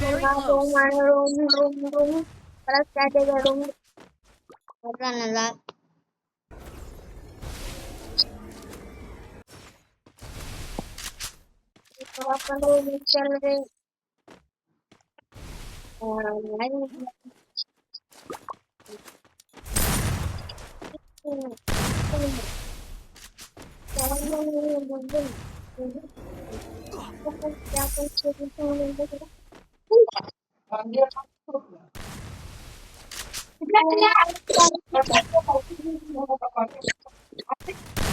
very close. Terus ada room. Bukan lah. Apa room cari? Lain.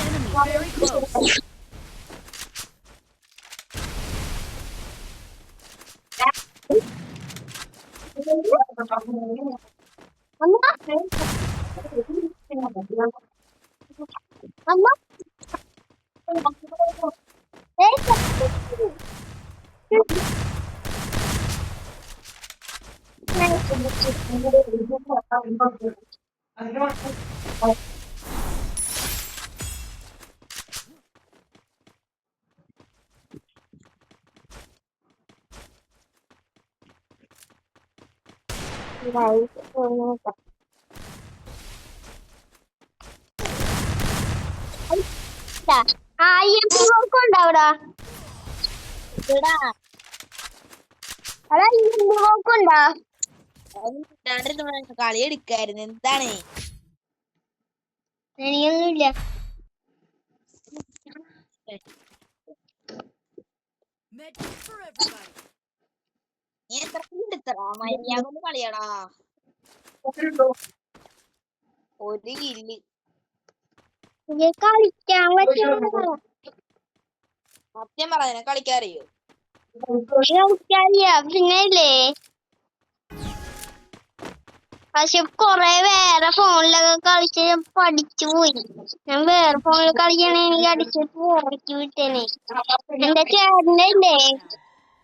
Enemy very close. Mama, ayam burung അവിടെ എടാ അതാ ഈ നോക്കണ്ടാ കളി എടുക്കായിരുന്നു എന്താണ് എനിക്കൊന്നുമില്ല Medkit for everybody. നീ എത്ര എടുത്തടാ മര്യാദ കളിയടാ ഒരു കില്ല് കളിക്കാൻ പറ്റുമോ സത്യം പറഞ്ഞ കളിക്കാറിയോ കളിക്കാറിയാ പിന്നെയല്ലേ പക്ഷെ കൊറേ വേറെ ഫോണിലൊക്കെ കളിച്ച് ഞാൻ പഠിച്ചു പോയി ഞാൻ വേറെ ഫോണിൽ കളിക്കണേ എനിക്ക് അടിച്ചിട്ട് പുറക്കി വിട്ടേനെ എന്റെ ചേട്ടന്റെ ഇല്ലേ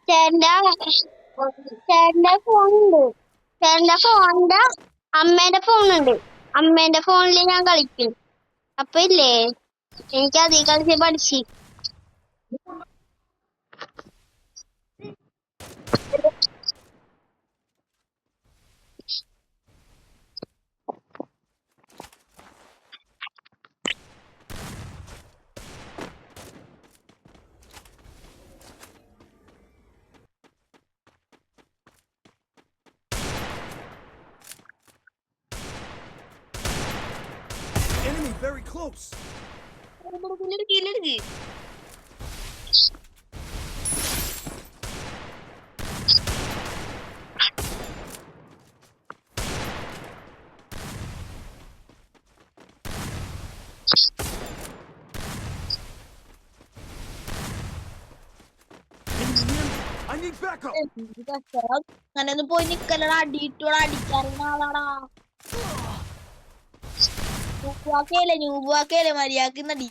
ചേട്ടന്റെ ഫോണുണ്ട് ചേട്ടന്റെ ഫോണിന്റെ അമ്മേന്റെ ഫോണുണ്ട് അമ്മേന്റെ ഫോണിൽ ഞാൻ കളിക്കും അപ്പൊ ഇല്ലേ എനിക്ക് അതിൽ കളിച്ച് പഠിച്ചു Enemy very close. കില്ലെടുക്ക് Enemy near me. I need backup. അങ്ങനെ ഒന്ന് പോയി നിക്കലടാ അടിയിട്ടോടാ അടിക്കാറുള്ള ആളാടാ ന്യൂബാക്കല്ലേ മര്യാദക്ക് നടി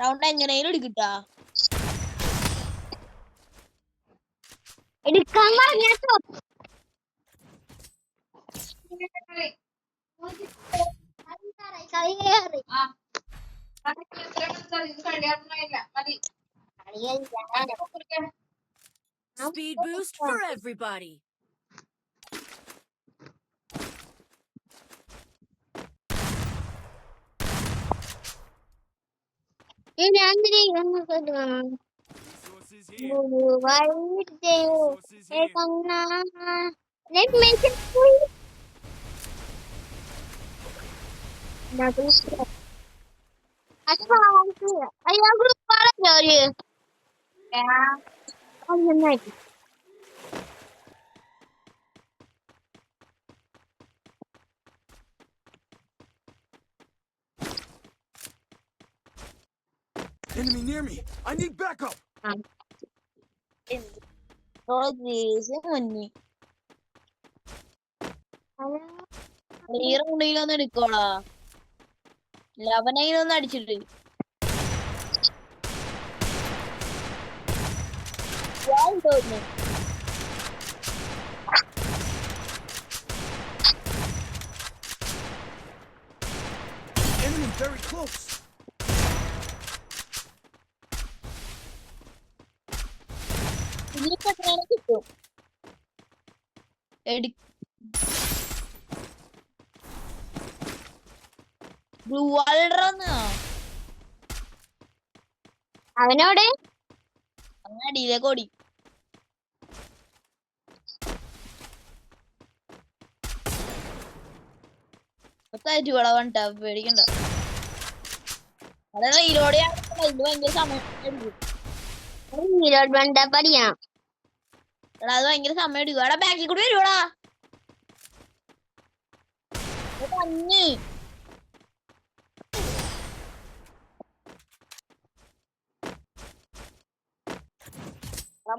റൗണ്ട് എങ്ങനെയും എടുക്കട്ടാ എടുക്കാൻ പറഞ്ഞോ Speed boost for everybody. Resources here. Resources here. Let me make it for you. Ayo grup para jari. Ya. Ayo naik. Enemy near me. I need backup. മുന്നേ ഈ റൗണ്ടിലൊന്നും എടുക്കോളാ ലവനയിലൊന്നും അടിച്ചിട്ട് തോന്നുന്നു Enemy very close. ഇതിലിപ്പോ എത്രയാണ് കിട്ടും ബ്ലൂ വാൾഡറന്ന് അവനോട് അങ്ങനെ അടിയിലേക്ക് ഓടി തരുവളവണ്ട പേടിക്കണ്ട അതെ റീലോഡ് ചെയ്യാൻ ഇത് ഭയങ്കര സമയം എടുക്കും നീരോട് വേണ്ട പഠിക്കണം. എടാ അത് ഭയങ്കര സമയം എടുക്കും എടാ ബാക്കിൽ കൂടി വരുവാടാ കഞ്ഞ്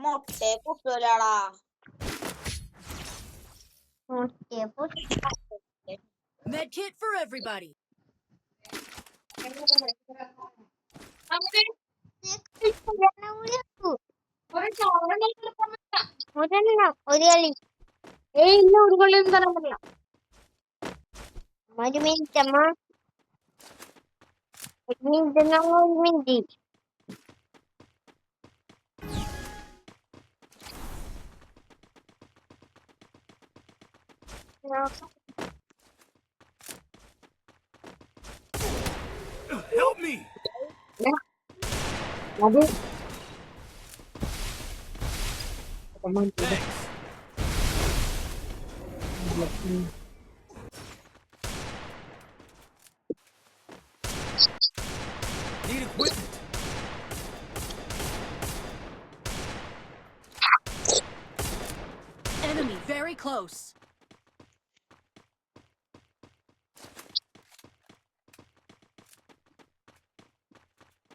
മൊട്ടയെ കുട്ടൂലാടാ Medkit for everybody. ഒരു കളി ഇല്ല ഒരു കളിയൊന്നും തരാൻ പറ്റില്ല. ഒരു മിനിറ്റ് അമ്മ, ഒരു മിനിറ്റ് ഒരു മിനിറ്റ്. Help me! അത് Thanks. Need equipment. Enemy very close.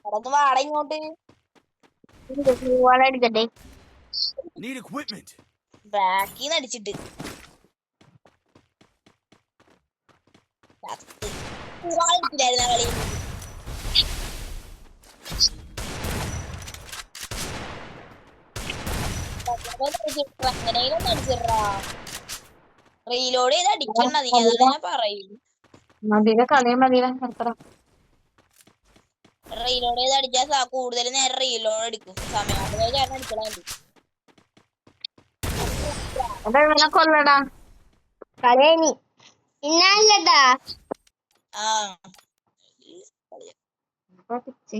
കടന്ന് വാട ഇങ്ങോട്ട് എടുക്കട്ടെ. Need equipment. ബാക്കിന്ന് അടിച്ചിട്ട് കളി എങ്ങനെയും അടിച്ചിട്ടാ റീലോഡ് ചെയ്ത് അടിക്കണ്ട നീ അതാണ് ഞാൻ പറയും റീലോഡ് ചെയ്ത് അടിച്ചാൽ കൂടുതൽ നേരം റീലോഡ് അടിക്കും സമയം ചേട്ടൻ അടിക്കണുണ്ട് കൊല്ലടാ കളി ഇന്നല്ലട്ടാ. ആ